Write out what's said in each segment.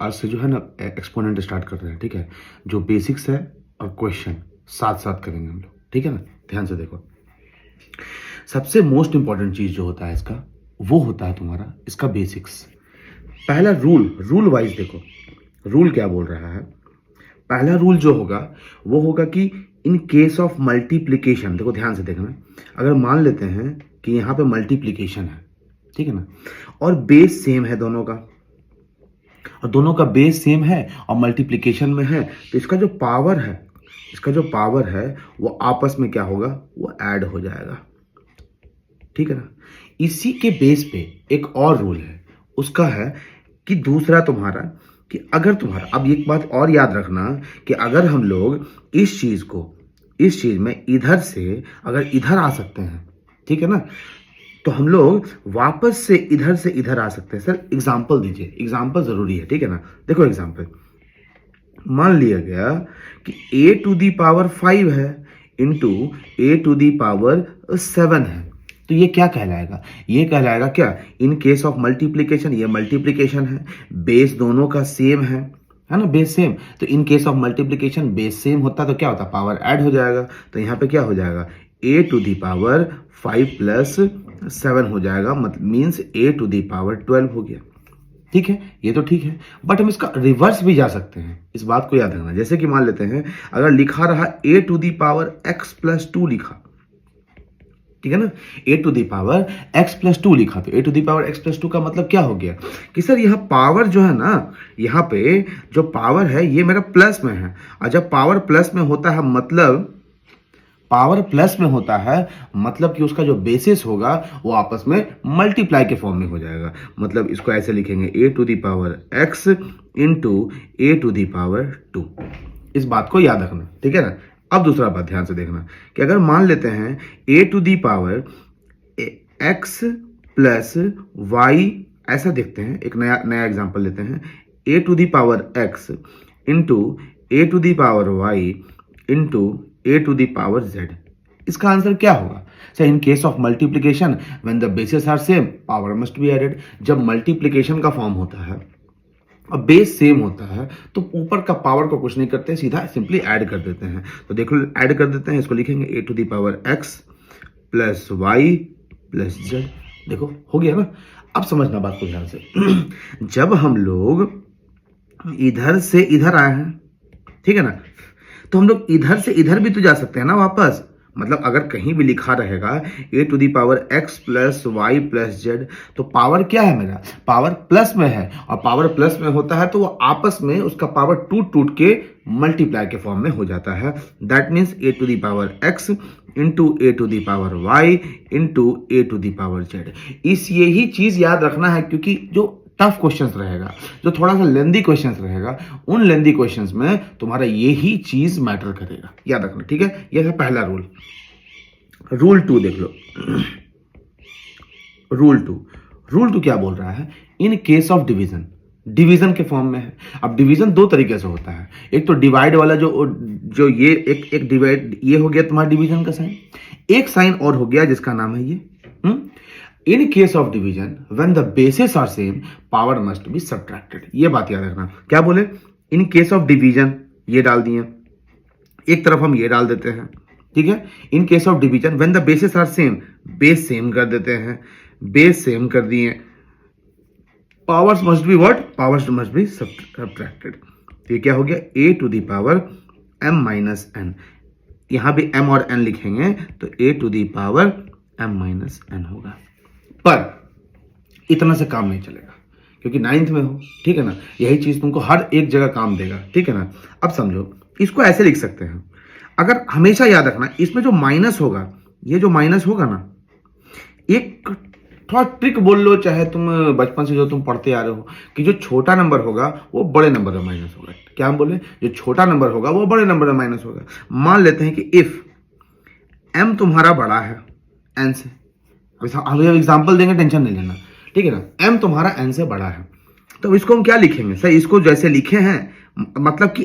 आज से जो है ना एक्सपोनेंट स्टार्ट कर रहे हैं, ठीक है। जो बेसिक्स है और क्वेश्चन साथ साथ करेंगे हम लोग, ठीक है ना। ध्यान से देखो, सबसे मोस्ट इंपॉर्टेंट चीज जो होता है इसका, वो होता है तुम्हारा इसका बेसिक्स। पहला रूल वाइज देखो, रूल क्या बोल रहा है। पहला रूल जो होगा वो होगा कि इन केस ऑफ मल्टीप्लिकेशन, देखो ध्यान से देखना, अगर मान लेते हैं कि यहाँ पे मल्टीप्लिकेशन है, ठीक है ना, और बेस सेम है दोनों का, और दोनों का बेस सेम है और मल्टीप्लिकेशन में है, तो इसका जो पावर है वो आपस में क्या होगा, वो ऐड हो जाएगा, ठीक है ना। इसी के बेस पे एक और रूल है, उसका है कि दूसरा तुम्हारा, कि अगर तुम्हारा, अब एक बात और याद रखना कि अगर हम लोग इस चीज में इधर से अगर इधर आ सकते हैं, ठीक है ना, तो हम लोग वापस से इधर आ सकते हैं। सर एग्जाम्पल दीजिए, एग्जाम्पल जरूरी है, ठीक है ना। देखो एग्जाम्पल, मान लिया गया कि a टू दी पावर 5 है into a to the power 7 है, तो ये क्या कहलाएगा, ये कहलाएगा क्या, इन केस ऑफ मल्टीप्लिकेशन, ये मल्टीप्लिकेशन है, बेस दोनों का सेम है ना, बेस सेम, तो in case of multiplication base same होता तो क्या होता, पावर ऐड हो जाएगा, तो यहाँ पे क्या हो जाएगा, a to the power 5 plus 7 हो जाएगा, मतलब means a to the power 12 हो गया, ठीक है। ये तो ठीक है, बट हम इसका रिवर्स भी जा सकते हैं, इस बात को याद रखना। जैसे कि मान लेते हैं अगर लिखा रहा a to the power x plus 2 लिखा, ठीक है ना, a to the power x plus 2 लिखा, तो a to the power x plus 2 का मतलब क्या हो गया कि सर यहाँ पावर जो है ना, यहाँ पे जो पावर है ये मेरा प्लस में है, और जब पावर प्लस में होता है मतलब कि उसका जो बेसिस होगा वो आपस में मल्टीप्लाई के फॉर्म में हो जाएगा। मतलब इसको ऐसे लिखेंगे a to the power x into a to the power 2, इस बात को याद रखना, ठीक है ना। अब दूसरा बात ध्यान से देखना कि अगर मान लेते हैं a to the power x plus y, ऐसा देखते हैं, एक नया एग्जांपल लेते हैं, a to the power x into a to the power y into a to the power z, इसका आंसर क्या होगा। Sir in case of multiplication when the bases are same power must be added. जब multiplication का form होता है और base same होता है तो ऊपर का पावर को कुछ नहीं करते, सीधा सिंपली ऐड कर देते हैं। तो देखो ऐड कर देते हैं, इसको लिखेंगे a to the power x plus y plus z, देखो हो गया ना। अब समझना बात को ध्यान से जब हम लोग इधर से इधर आए हैं, ठीक है ना, तो हम लोग इधर से इधर भी तो जा सकते हैं ना वापस। मतलब अगर कहीं भी लिखा रहेगा a to the power x plus Y plus Z, तो पावर क्या है, मेरा पावर प्लस में है, और पावर प्लस में होता है तो वो आपस में उसका पावर टूट के मल्टीप्लाई के फॉर्म में हो जाता है। That means a to the power x into a to the power y into a to the power z। इस यही चीज याद रखना है, क्योंकि जो टफ क्वेश्चंस रहेगा, जो थोड़ा सा लेंदी क्वेश्चंस रहेगा, उन लेंदी क्वेश्चंस में तुम्हारा यही चीज मैटर करेगा, याद रखना, ठीक है। यह था पहला रूल। रूल 2 देख लो, रूल टू क्या बोल रहा है, इन केस ऑफ डिवीजन के फॉर्म में है। अब डिवीजन दो तरीके से होता है, एक तो डिवाइड वाला, जो ये एक डिवाइड, ये हो गया तुम्हारा डिवीजन का साइन, एक साइन और हो गया जिसका नाम है ये in case of division when the bases are same power must be subtracted. ये बात याद रखना, क्या बोले, इन केस ऑफ डिवीजन ये डाल दिए, एक तरफ हम ये डाल देते हैं, ठीक है। In case of division when the bases are same, base same कर देते हैं, बेस सेम कर दिए, powers must be what, powers must be subtracted. तो ये क्या हो गया, a to the power m minus n, यहां भी m और n लिखेंगे तो a to the power m minus n होगा। पर इतना से काम नहीं चलेगा, क्योंकि 9th में हो, ठीक है ना, यही चीज तुमको हर एक जगह काम देगा, ठीक है ना। अब समझो, इसको ऐसे लिख सकते हैं, अगर हमेशा याद रखना इसमें जो माइनस होगा, ये जो माइनस होगा ना, एक थोड़ा ट्रिक बोल लो, चाहे तुम बचपन से जो तुम पढ़ते आ रहे हो, कि जो छोटा नंबर होगा वो बड़े नंबर में माइनस होगा। क्या हम बोले, जो छोटा नंबर होगा वो बड़े नंबर में माइनस होगा। मान लेते हैं कि इफ m तुम्हारा बड़ा है n से, हम एग्जाम्पल देंगे, टेंशन नहीं लेना, ठीक है ना। m तुम्हारा n से बड़ा है, तो इसको हम क्या लिखेंगे, सर इसको जैसे लिखे हैं, मतलब कि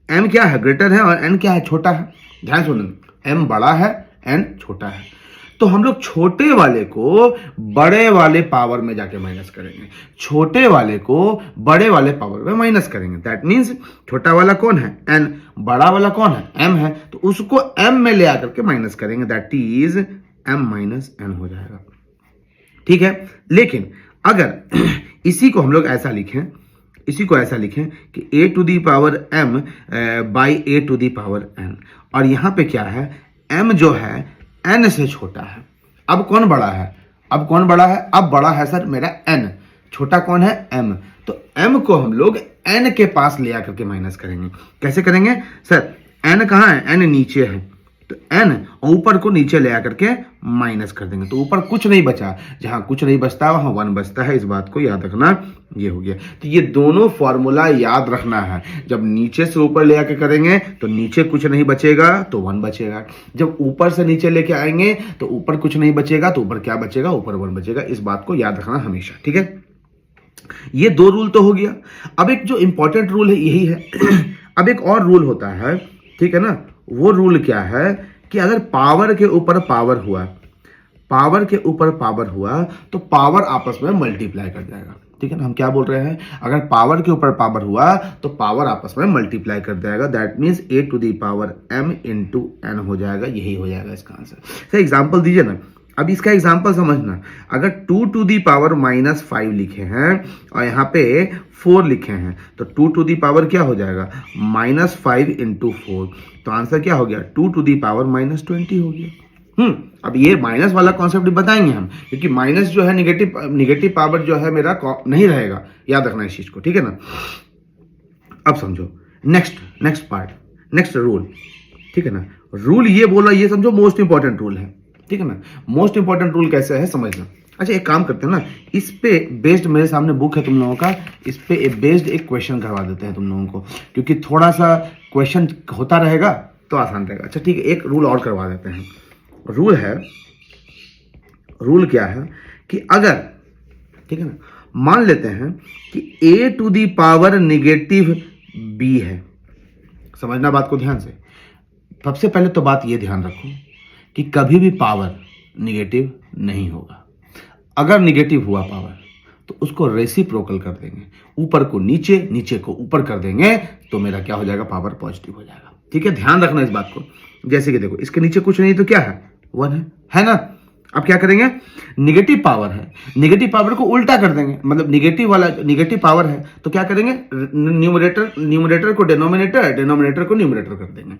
m क्या है, ग्रेटर है, और n क्या है, छोटा है। ध्यान सुनो, m बड़ा है n छोटा है, तो हम लोग छोटे वाले को बड़े वाले पावर में जाके माइनस करेंगे, छोटे वाले को बड़े वाले पावर में माइनस करेंगे। दैट मीन्स छोटा वाला कौन है, n, बड़ा वाला कौन है, m है, तो उसको m में ले आकर के माइनस करेंगे, that is m minus n हो जाएगा। ठीक है, लेकिन अगर इसी को हम लोग ऐसा लिखें, इसी को ऐसा लिखें कि a to the power m by a to the power n, और यहां पे क्या है, m जो है n से छोटा है। अब कौन बड़ा है, अब कौन बड़ा है, अब बड़ा है सर मेरा n, छोटा कौन है, m, तो m को हम लोग n के पास ले आकर के माइनस करेंगे। कैसे करेंगे सर, n कहाँ है, n नीचे है, तो n ऊपर को नीचे ले आकर के माइनस कर देंगे, तो ऊपर कुछ नहीं बचा, जहां कुछ नहीं बचता वहां 1 बचता है, इस बात को याद रखना। ये हो गया, तो ये दोनों फॉर्मूला याद रखना है। जब नीचे से ऊपर ले आके करेंगे तो नीचे कुछ नहीं बचेगा तो 1 बचेगा, जब ऊपर से नीचे लेके आएंगे तो ऊपर कुछ नहीं बचेगा तो ऊपर क्या बचेगा, ऊपर 1 बचेगा। इस बात को याद रखना हमेशा, ठीक है। ये 2 रूल तो हो गया। अब एक जो इंपॉर्टेंट रूल है यही है अब एक और रूल होता है, ठीक है ना, वो रूल क्या है कि अगर पावर के ऊपर पावर हुआ, पावर के ऊपर पावर हुआ तो पावर आपस में मल्टीप्लाई कर जाएगा, ठीक है ना। हम क्या बोल रहे हैं, अगर पावर के ऊपर पावर हुआ तो पावर आपस में मल्टीप्लाई कर जाएगा, that means a to the power m into n हो जाएगा, यही हो जाएगा इसका आंसर। सर एग्जाम्पल दीजिए ना, अब इसका एग्जाम्पल समझना, अगर 2 टू दी पावर -5 लिखे हैं और यहाँ पे 4 लिखे हैं तो 2 टू दी पावर क्या हो जाएगा, -5 इंटू 4, तो आंसर क्या हो गया, 2 टू दी पावर -20 हो गया। अब ये माइनस वाला कॉन्सेप्ट बताएंगे हम, क्योंकि माइनस जो है निगेटिव पावर जो है मेरा नहीं रहेगा, याद रखना इस चीज को, ठीक है ना। अब समझो नेक्स्ट पार्ट, नेक्स्ट रूल, ठीक है ना। रूल ये बोला, ये समझो मोस्ट इंपॉर्टेंट रूल है, ठीक है ना। मोस्ट इंपॉर्टेंट रूल कैसे है समझना। अच्छा एक काम करते हैं ना, इस पे बेस्ड मेरे सामने बुक है तुम लोगों का, इस पे बेस्ड एक क्वेश्चन करवा देते हैं तुम लोगों को, क्योंकि थोड़ा सा क्वेश्चन होता रहेगा तो आसान रहेगा। अच्छा ठीक है, एक रूल और करवा देते हैं। रूल है, रूल क्या है कि अगर, ठीक है ना, मान लेते हैं कि a to the power negative b है, समझना बात को ध्यान से। सबसे पहले तो बात ये ध्यान रखो कि कभी भी पावर निगेटिव नहीं होगा। अगर निगेटिव हुआ पावर तो उसको रेसिप्रोकल कर देंगे, ऊपर को नीचे, नीचे को ऊपर कर देंगे, तो मेरा क्या हो जाएगा, पावर पॉजिटिव हो जाएगा, ठीक है। ध्यान रखना इस बात को। जैसे कि देखो इसके नीचे कुछ नहीं तो क्या है, 1 है ना। अब क्या करेंगे, निगेटिव पावर है, निगेटिव पावर को उल्टा कर देंगे, मतलब निगेटिव वाला निगेटिव पावर है तो क्या करेंगे, न्यूमरेटर को डिनोमिनेटर को न्यूमरेटर कर देंगे,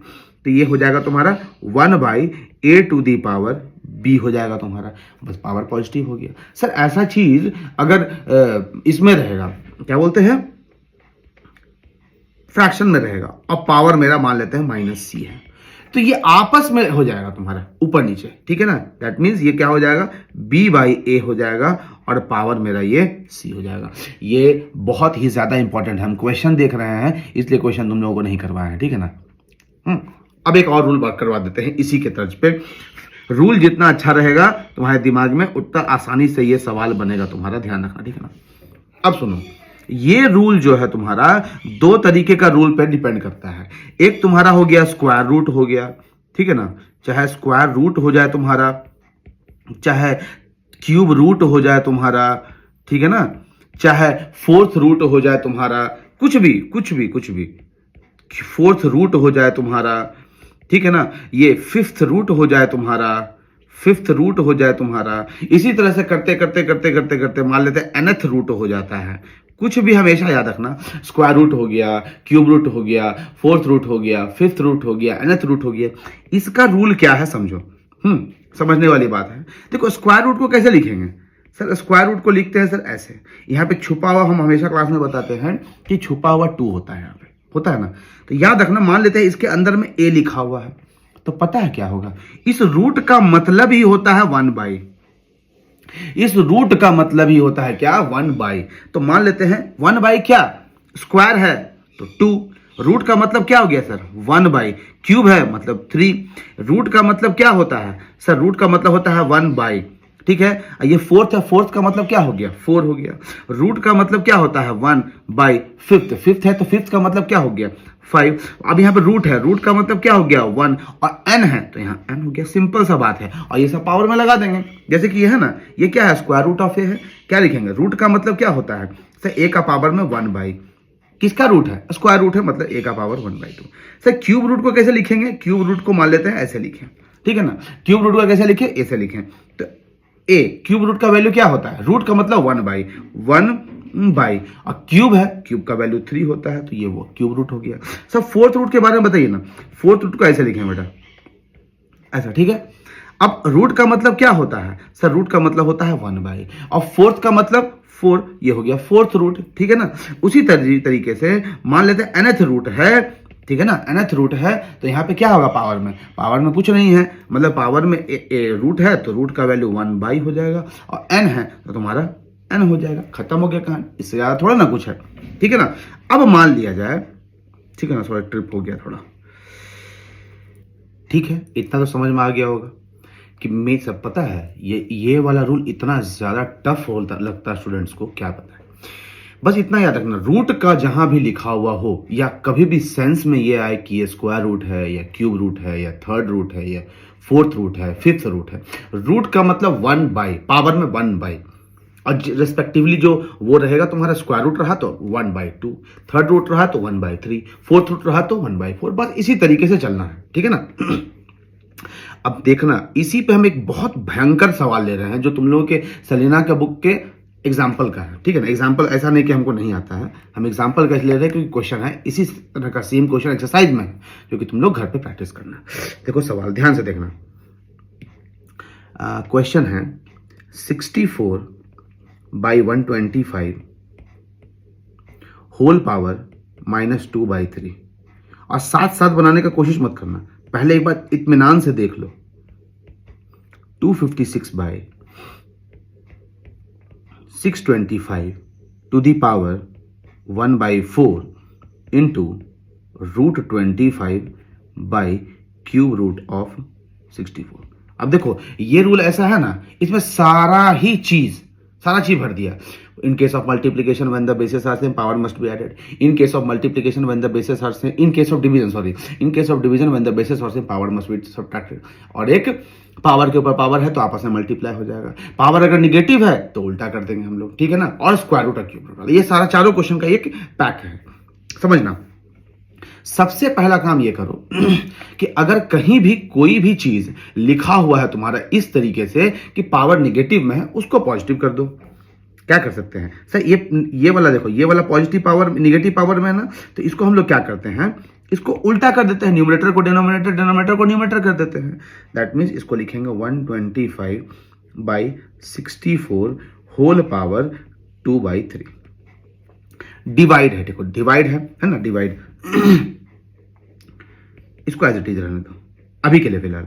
तो ये हो जाएगा तुम्हारा 1/a to the power b हो जाएगा तुम्हारा, बस पावर पॉजिटिव हो गया। सर ऐसा चीज अगर इसमें रहेगा, क्या बोलते हैं, फ्रैक्शन में रहेगा, और पावर मेरा मान लेते हैं -c है, तो ये आपस में हो जाएगा तुम्हारा ऊपर नीचे, ठीक है ना। दैट मीन्स ये क्या हो जाएगा, b/a हो जाएगा और पावर मेरा ये c हो जाएगा। ये बहुत ही ज्यादा इंपॉर्टेंट है, हम क्वेश्चन देख रहे हैं इसलिए क्वेश्चन तुम लोगों को नहीं करवाया है, ठीक है ना। अब एक और रूल बात करवा देते हैं इसी के तर्ज पे। रूल जितना अच्छा रहेगा तुम्हारे दिमाग में उतना आसानी से ये सवाल बनेगा तुम्हारा, ध्यान रखना, ठीक है ना। अब सुनो, ये रूल जो है तुम्हारा 2 तरीके का रूल पे डिपेंड करता है। एक तुम्हारा हो गया स्क्वायर रूट हो गया, ठीक है ना, चाहे स्क्वायर रूट हो जाए तुम्हारा, चाहे क्यूब रूट हो जाए तुम्हारा, ठीक है ना, चाहे 4th रूट हो जाए तुम्हारा, कुछ भी 4th रूट हो जाए तुम्हारा, ठीक है ना, ये 5th रूट हो जाए तुम्हारा, 5th रूट हो जाए तुम्हारा, इसी तरह से करते करते मान लेते हैं nth रूट हो जाता है। कुछ भी हमेशा याद रखना, स्क्वायर रूट हो गया, क्यूब रूट हो गया, 4th रूट हो गया, 5th रूट हो गया, nth रूट हो गया, इसका रूल क्या है समझो। समझने वाली बात है। देखो स्क्वायर रूट को कैसे लिखेंगे सर, स्क्वायर रूट को लिखते हैं सर ऐसे, यहाँ पे छुपा हुआ, हम हमेशा क्लास में बताते हैं कि छुपा हुआ 2 होता है, यहाँ पे होता है ना, तो याद रखना। मान लेते हैं इसके अंदर में a लिखा हुआ है, तो पता है क्या होगा, इस रूट का मतलब ही होता है 1/, इस रूट का मतलब ही होता है क्या, 1/। तो मान लेते हैं 1/, क्या स्क्वायर है तो 2, रूट का मतलब क्या हो गया सर 1/, क्यूब है मतलब 3, रूट का मतलब क्या होता है सर, रूट का मतलब होता है 1/, ठीक है। ये फोर्थ है, फोर्थ का मतलब क्या हो गया, 4 हो गया। रूट का मतलब क्या होता है 1/5, फिफ्थ है तो फिफ्थ का मतलब क्या हो गया 5। अब यहाँ पे रूट है, रूट का मतलब क्या हो गया 1, और n है तो यहाँ n हो गया। सिंपल सा बात है, और ये सब पावर में लगा देंगे। जैसे कि ये है ना, ये क्या है, स्क्वायर रूट ऑफ ए है। क्या लिखेंगे, रूट का मतलब क्या होता है सर, a का पावर में 1/, किसका रूट है, स्क्वायर रूट है, मतलब a का पावर 1/2। सर क्यूब रूट को कैसे लिखेंगे, क्यूब रूट को मान लेते हैं ऐसे लिखें, ठीक है ना। क्यूब रूट को कैसे लिखे, ऐसे लिखें। तो a क्यूब रूट का वैल्यू क्या होता है, रूट का मतलब 1/1 और क्यूब है, क्यूब का वैल्यू 3 होता है, तो ये वो क्यूब रूट हो गया। सर फोर्थ रूट के बारे में बताइए ना, फोर्थ रूट को ऐसे लिखें बेटा, ऐसा, ठीक है। अब रूट का मतलब क्या होता है सर, रूट का मतलब होता है 1/, और फोर्थ का मतलब 4, ये हो गया फोर्थ रूट, ठीक है ना। उसी तरीके से मान लेते हैं nth रूट है, ठीक है ना, nth रूट है तो यहाँ पे क्या होगा, पावर में, पावर में कुछ नहीं है, मतलब पावर में रूट है तो रूट का वैल्यू 1/, हो जाएगा, और n है तो तुम्हारा n हो जाएगा, खत्म हो गया कहानी, इससे ज्यादा थोड़ा ना कुछ है, ठीक है ना। अब मान लिया जाए, ठीक है ना, थोड़ा ट्रिप हो गया थोड़ा, ठीक है, इतना तो समझ में आ गया होगा कि मैं सब पता है, ये वाला रूल इतना ज्यादा टफ होता लगता है स्टूडेंट्स को, क्या पता है। बस इतना याद रखना, रूट का जहां भी लिखा हुआ हो या कभी भी सेंस में ये आए कि ये स्क्वायर रूट है या क्यूब रूट है या थर्ड रूट है या फोर्थ रूट है, फिफ्थ रूट है, रूट का मतलब 1/, पावर में 1/, और रिस्पेक्टिवली जो वो रहेगा तुम्हारा, स्क्वायर रूट रहा तो 1/2, थर्ड रूट रहा तो 1/3, फोर्थ रूट रहा तो 1/4, बस इसी तरीके से चलना है, ठीक है ना। अब देखना, इसी पे हम एक बहुत भयंकर सवाल ले रहे हैं जो तुम लोगों के सेलिना के बुक के एग्जाम्पल का है, ठीक है ना। एग्जाम्पल ऐसा नहीं कि हमको नहीं आता है, हम एग्जाम्पल का ले रहे हैं क्योंकि क्वेश्चन है इसी तरह का, सेम क्वेश्चन एक्सरसाइज में है, जो कि तुम लोग घर पे प्रैक्टिस करना। देखो सवाल ध्यान से देखना, क्वेश्चन है 64/125 होल पावर -2/3, और साथ साथ बनाने का कोशिश मत करना, पहले एक बार इत्मीनान से देख लो। 256/625 to the power 1/4 into √25/³ of 64। अब देखो ये रूल ऐसा है ना, इसमें सारा चीज भर दिया। In case of multiplication, when the bases are same, power must be added. In case of multiplication, when the bases are same, in case of division, when the bases are same, power must be subtracted. और एक power के ऊपर power है तो आपस में multiply हो जाएगा, पावर अगर निगेटिव है तो उल्टा कर देंगे हम लोग, ठीक है ना। और स्क्वायर रूट और क्यूब रूट, ये सारा चारों क्वेश्चन का एक पैक है, समझना। सबसे पहला काम ये करो कि अगर कहीं भी कोई भी चीज लिखा हुआ है तुम्हारा इस तरीके से कि पावर निगेटिव में है, उसको पॉजिटिव कर दो। क्या कर सकते हैं सर, ये वाला देखो, ये वाला पॉजिटिव पावर निगेटिव पावर में है ना, तो इसको हम लोग क्या करते हैं, इसको उल्टा कर देते हैं, न्यूमरेटर को डिनोमिनेटर, डिनोमिनेटर को न्यूमरेटर कर देते हैं। दैट मीन्स इसको लिखेंगे 125/64 होल पावर 2/3। डिवाइड है, देखो डिवाइड है ना, डिवाइड इसको एज इट इज रहने दो अभी के लिए फिलहाल,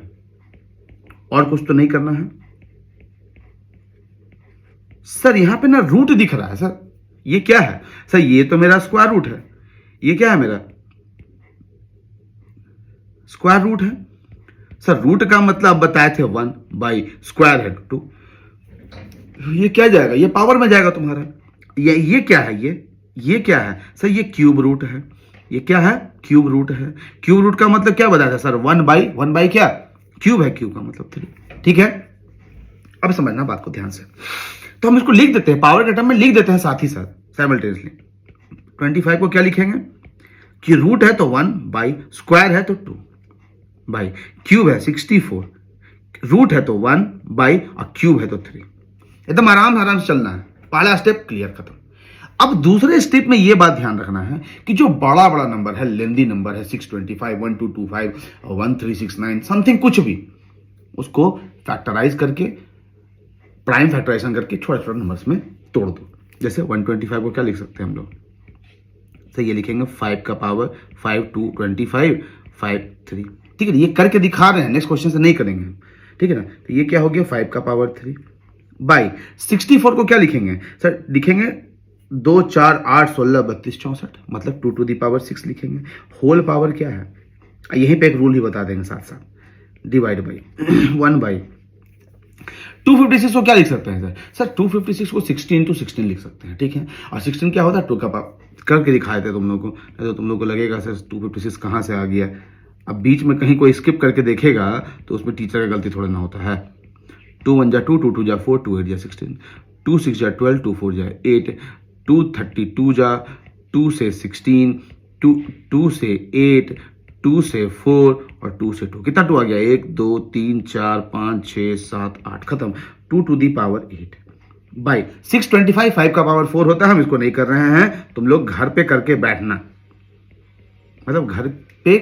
और कुछ तो नहीं करना है। सर यहां पे ना रूट दिख रहा है सर, ये क्या है सर, ये तो मेरा स्क्वायर रूट है, ये क्या है मेरा स्क्वायर रूट है। सर रूट का मतलब आप बताए थे 1/, स्क्वायर है 2, ये क्या जाएगा, ये पावर में जाएगा तुम्हारा। ये क्या है, ये क्या है सर, ये क्यूब रूट है, ये क्या है क्यूब रूट है। क्यूब रूट का मतलब क्या बताया था सर, 1/1 क्या क्यूब है, क्यूब का मतलब 3, ठीक है। अब समझना बात को ध्यान से, तो हम इसको लिख देते हैं, पावर के टर्म में लिख देते हैं साथ ही साथ साइमल्टेनियसली। 25 को क्या लिखेंगे कि रूट है तो 1/, स्क्वायर है तो 2/, क्यूब है 64, रूट है तो 1/, और क्यूब है तो 3। एकदम आराम से चलना है, पहला स्टेप क्लियर, खत्म। अब दूसरे स्टेप में यह बात ध्यान रखना है कि जो बड़ा नंबर है, लेंदी नंबर है, 625, 1225, 1369 समथिंग कुछ भी, उसको फैक्टराइज करके, प्राइम फैक्टराइजेशन करके छोटे छोटे नंबर्स में तोड़ दो। जैसे 125 को क्या लिख सकते हैं हम लोग, तो ये लिखेंगे 5 का पावर 5 2 25 5 3, ठीक है। ये करके दिखा रहे हैं, नेक्स्ट क्वेश्चन से नहीं करेंगे, ठीक है ना। तो ये क्या हो गया 5 का पावर 3 बाई 64 को क्या लिखेंगे सर, लिखेंगे 2 4 8 16 32 64, मतलब 2 to the power 6 लिखेंगे। होल पावर क्या है, यहीं पे एक रूल ही बता देंगे साथ साथ, डिवाइड बाई 1/, 256 को क्या लिख सकते हैं सर 256 को 60 इंटू 16 लिख सकते हैं, ठीक है। और 16 क्या होता है, 2 का पावर, करके दिखाए थे तुम लोग को, नहीं तो तुम लोग को लगेगा सर 256 कहाँ से आ गया। अब बीच में कहीं कोई स्किप करके देखेगा तो उसमें टीचर का गलती थोड़ा ना होता है। 2 1 जा 2, 2 2 जा 4, 2 8 जा 16, 2 6 जा 12, 2 4 जा 8, 2 32 जा 2 से 16, 2 से 8, 2 से 4 और 2 से 2, कितना 2 आ गया, 1 2 3 4 5 6 7 8, खत्म। 2 टू दी पावर 8 बाई 625, 5 का पावर 4 होता है। हम इसको नहीं कर रहे हैं, तुम लोग घर पे करके बैठना, मतलब घर पे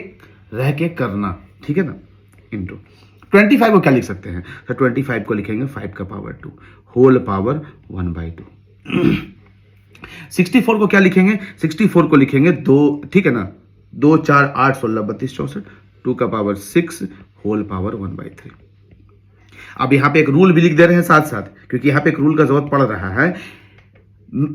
रह के करना, ठीक है ना। इंटू 25 को क्या लिख सकते हैं, तो 25 को लिखेंगे 5 का पावर 2 होल पावर 1/2। 64 को क्या लिखेंगे, 64 को लिखेंगे 2, ठीक है ना, 2 4 8 16 32 64, 2 का पावर 6 होल पावर 1/3। अब यहां पे एक रूल भी लिख दे रहे हैं साथ साथ, क्योंकि यहां पे एक रूल का जरूरत पड़ रहा है।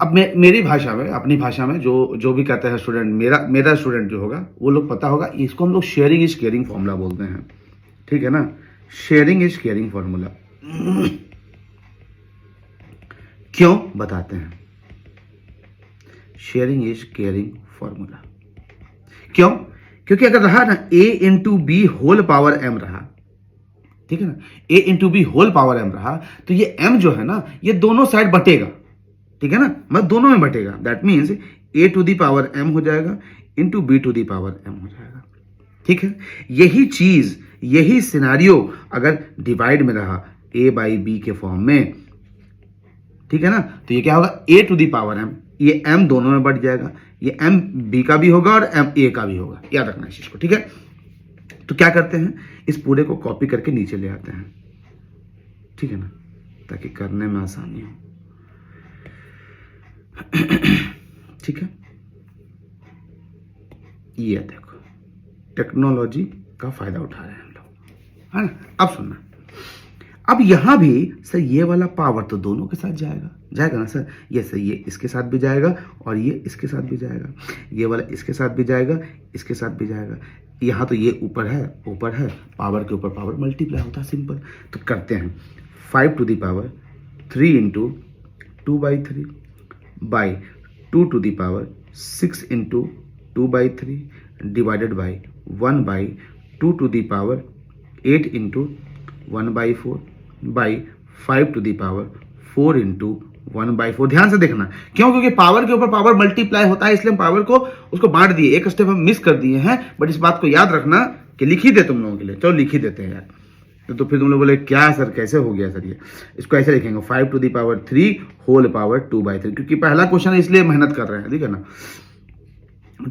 अब मेरी भाषा में, अपनी भाषा में जो भी कहते हैं स्टूडेंट, मेरा स्टूडेंट जो होगा वो लोग पता होगा, इसको हम लोग शेयरिंग इज केयरिंग फॉर्मूला बोलते हैं, ठीक है ना। शेयरिंग इज केयरिंग फॉर्मूला क्यों बताते हैं। शेयरिंग इज केयरिंग फॉर्मूला क्यों, क्योंकि अगर रहा ना a into B whole power m रहा, ठीक है ना, a into B whole power m रहा, तो ये m जो है ना ये दोनों साइड बटेगा, ठीक है ना, मतलब दोनों में बटेगा। That means a to the power m हो जाएगा into b to the power m हो जाएगा, ठीक है। यही चीज, यही सिनारियो अगर डिवाइड में रहा a बाई बी के फॉर्म में, ठीक है ना, तो ये क्या होगा a to the power m, ये m दोनों में बढ़ जाएगा, ये m b का भी होगा और m a का भी होगा, याद रखना इस चीज को, ठीक है। तो क्या करते हैं, इस पूरे को कॉपी करके नीचे ले आते हैं, ठीक है ना, ताकि करने में आसानी हो, ठीक है। ये देखो टेक्नोलॉजी का फायदा उठा रहे हैं हम लोग, है ना। अब सुनना, अब यहां भी सर ये वाला पावर तो दोनों के साथ जाएगा ना सर, ये सर ये इसके साथ भी जाएगा और ये इसके साथ भी जाएगा, ये वाला इसके साथ भी जाएगा, इसके साथ भी जाएगा। यहाँ तो ये ऊपर है पावर के ऊपर पावर मल्टीप्लाई होता है, सिंपल। तो करते हैं 5 to the power 3 into 2/3 by 2 to the power 6 into 2/3 divided by 1/2 to the power 8 into 1/4 by 5 to the power 4 into 1/4। ध्यान से देखना, क्यों, क्योंकि पावर के ऊपर पावर मल्टीप्लाई होता है, इसलिए हम पावर को उसको बांट दिए, एक स्टेप हम मिस कर दिए हैं, बट इस बात को याद रखना कि लिख ही दे तुम लोगों के लिए। चलो लिख ही देते हैं यार, तो फिर तुम लोग बोले क्या सर कैसे हो गया सर, ये इसको ऐसे लिखेंगे 5 to the power 3 whole power 2/3, क्योंकि पहला क्वेश्चन है इसलिए मेहनत कर रहे हैं, ठीक है ना।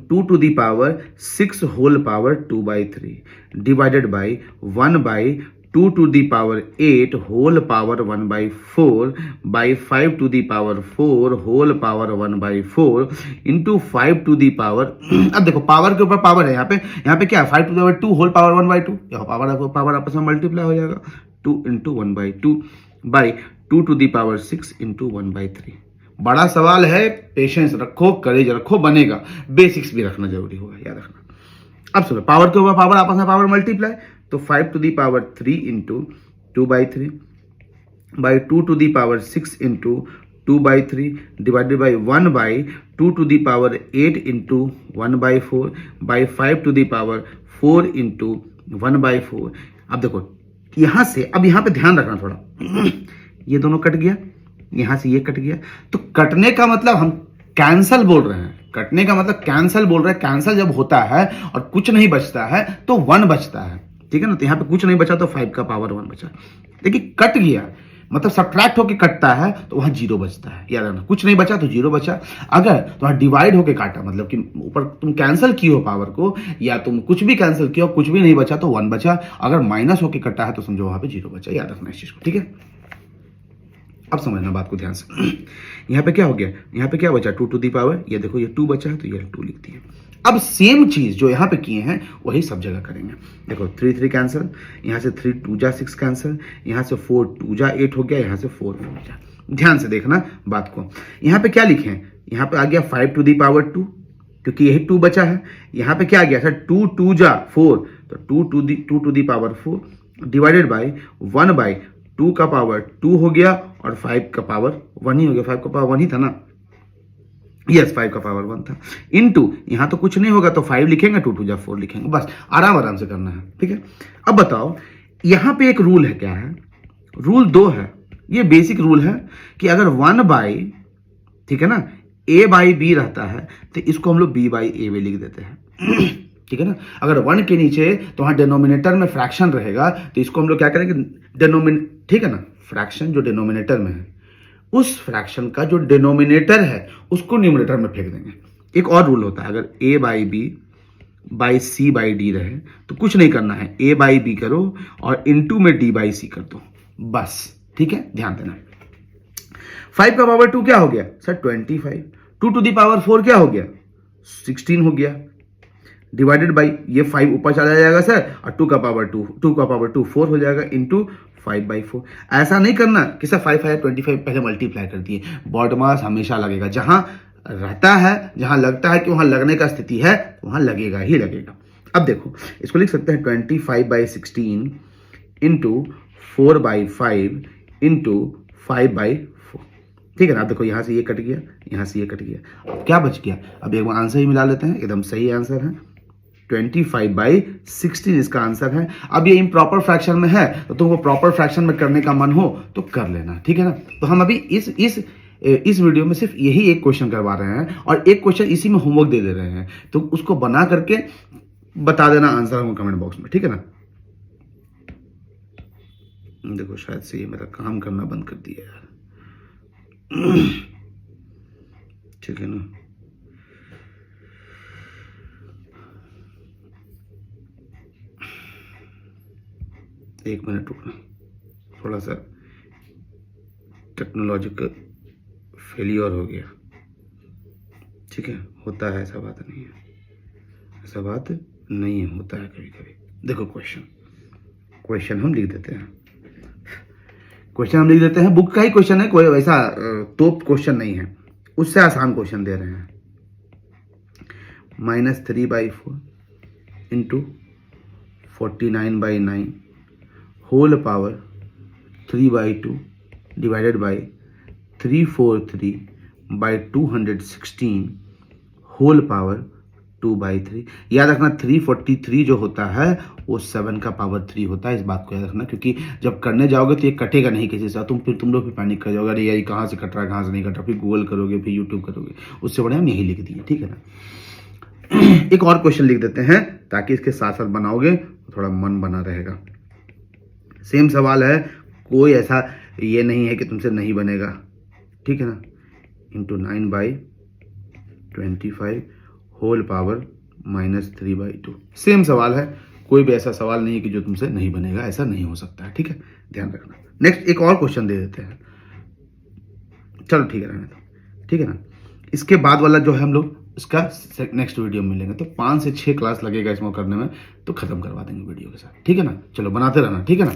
2 to the power 6 whole power 2/3 divided by 1/2 to the power 8 whole power 1/4 by 5 to the power 4 whole power 1/4 into 5 to the power अब देखो पावर के ऊपर पावर है, यहाँ पे क्या है 5 to the power 2 whole power 1/2, यहाँ पावर आपस में मल्टीप्लाई हो जाएगा 2 into 1/2 by 2 to the power 6 into 1/3। बड़ा सवाल है, पेशेंस रखो, करेज रखो, बनेगा। बेसिक्स भी रखना जरूरी होगा, याद रखना। अब सुनो, पावर के ऊपर पावर आपस में पावर मल्टीप्लाई, तो 5 to the power 3 into 2/3 by 2 to the power 6 into 2/3 divided by 1/2 to the power 8 into 1/4 by 5 to the power 4 into 1/4। अब देखो यहां से, अब यहां पे ध्यान रखना थोड़ा, ये दोनों कट गया, यहां से ये कट गया, तो कटने का मतलब हम कैंसल बोल रहे हैं, कटने का मतलब कैंसल बोल रहे हैं। कैंसल जब होता है और कुछ नहीं बचता है तो 1 बचता है, ठीक है ना। तो यहाँ पे कुछ नहीं बचा तो 5 का पावर 1 बचा। देखिए कट गया मतलब सब्ट्रैक्ट होके कटता है तो वहां 0 बचता है, याद रखना। कुछ नहीं बचा तो 0 बचा। अगर तुम्हारा डिवाइड होके काटा, मतलब कि ऊपर तुम कैंसिल किए हो पावर को, या तुम कुछ भी कैंसिल किया हो, कुछ भी नहीं बचा तो 1 बचा। अगर माइनस होके कटा है तो समझो वहां पे 0 बचा, याद रखना इस चीज को, ठीक है। अब समझना बात को ध्यान से। यहाँ पे क्या हो गया, यहाँ पे क्या बचा 2 टू दी पावर, ये देखो ये 2 बचा है तो ये 2 लिख दिए। अब सेम चीज जो यहाँ पे किए हैं वही सब जगह करेंगे। देखो 3 3 कैंसिल, यहाँ से 3 2 जा 6 कैंसिल, यहाँ से 4 2 जा 8 हो गया, यहाँ से 4 4 जा। ध्यान से देखना बात को। यहाँ पे क्या लिखे हैं, यहाँ पे आ गया 5 टू दी पावर 2, क्योंकि यही 2 बचा है। यहाँ पे क्या आ गया सर 2 2 जा 4, तो 2 to the power 4 divided by 1/2 2 का पावर 2 हो गया और 5 का पावर 1 ही हो गया। 5 का पावर 1 ही था ना, यस 5 का पावर 1 था। इनटू यहाँ तो कुछ नहीं होगा तो 5 लिखेंगे, 2 2 जा 4 लिखेंगे, बस आराम आराम से करना है, ठीक है। अब बताओ यहाँ पे एक रूल है, क्या है, रूल 2 है। ये बेसिक रूल है कि अगर 1 बाई, ठीक है ना, a बाई बी रहता है तो इसको हम लोग b बाई ए भी लिख देते हैं ठीक है ना। अगर 1 के नीचे तो वहां डिनोमिनेटर में फ्रैक्शन रहेगा तो इसको हम लोग क्या करेंगे, ठीक है ना, फ्रैक्शन जो डिनोमिनेटर में है उस फ्रैक्शन का जो डिनोमिनेटर है उसको न्यूमरेटर में फेंक देंगे। एक और रूल होता है, अगर a by B by C by D रहे तो कुछ नहीं करना है, a बाई बी करो और इनटू में d बाई सी कर दो, बस, ठीक है, ध्यान देना। 5 का पावर 2 क्या हो गया सर, 25। 2 टू दी पावर 4 क्या हो गया, 16 हो गया, डिवाइडेड बाई ये 5 ऊपर चला जाएगा सर और 2 का पावर 2 4 हो जाएगा इनटू 5 बाई 4। ऐसा नहीं करना कि सर 5 आया 25 पहले मल्टीप्लाई कर दिए, बॉड मास हमेशा लगेगा, जहां रहता है, जहां लगता है कि वहां लगने का स्थिति है वहां लगेगा ही लगेगा। अब देखो इसको लिख सकते हैं 25 by 16 into 4 by 5 into 5 by 4, ठीक है ना। अब देखो यहाँ से ये कट गया, यहाँ से ये कट गया, अब क्या बच गया, अब एक बार आंसर ही मिला लेते हैं, एकदम सही आंसर है 25 बाई 16 इसका आंसर है। अब ये इम्प्रॉपर फ्रैक्शन में है तो तुमको प्रॉपर फ्रैक्शन में करने का मन हो तो कर लेना, ठीक है ना। तो हम अभी इस वीडियो में सिर्फ यही एक क्वेश्चन करवा रहे हैं और एक क्वेश्चन इसी में होमवर्क दे रहे हैं, तो उसको बना करके बता देना आंसर हमको कमेंट बॉक्स में, ठीक है ना। देखो शायद से ये मेरा काम करना बंद कर दिया यार ठीक है ना। एक मिनट रुकना, थोड़ा सा टेक्नोलॉजिकल फेलियर हो गया, ठीक है, होता है, ऐसा बात नहीं है, ऐसा बात नहीं है, होता है कभी कभी। देखो क्वेश्चन हम लिख देते हैं, बुक का ही क्वेश्चन है, कोई वैसा तोप क्वेश्चन नहीं है, उससे आसान क्वेश्चन दे रहे हैं। -3 by 4 into 49 by 9 whole power 3 by 2 divided by 343 by 216 whole power 2 by 3। याद रखना 343 जो होता है वो 7 का पावर 3 होता है, इस बात को याद रखना, क्योंकि जब करने जाओगे तो ये कटेगा नहीं किसी से, तुम लोग भी पैनिक कर जाओगे, अरे यार कहाँ से कट रहा है कहाँ से नहीं कट रहा, फिर गूगल करोगे, फिर यूट्यूब करोगे, उससे बड़े हम यही लिख दिए, ठीक है ना। एक और क्वेश्चन लिख देते हैं ताकि इसके साथ साथ बनाओगे तो थोड़ा मन बना रहेगा। सेम सवाल है, कोई ऐसा ये नहीं है कि तुमसे नहीं बनेगा, ठीक है ना। Into 9 by 25 whole power -3 by 2, same सवाल है, कोई भी ऐसा सवाल नहीं है कि जो तुमसे नहीं बनेगा, ऐसा नहीं हो सकता है, ठीक है, ध्यान रखना। नेक्स्ट एक और क्वेश्चन दे देते हैं, चलो ठीक है रहने दो, ठीक है ना। इसके बाद वाला जो है हम लोग इसका नेक्स्ट वीडियो में मिलेंगे, तो 5 से 6 क्लास लगेगा इसमें करने में, तो खत्म करवा देंगे वीडियो के साथ, ठीक है ना। चलो बनाते रहना, ठीक है ना।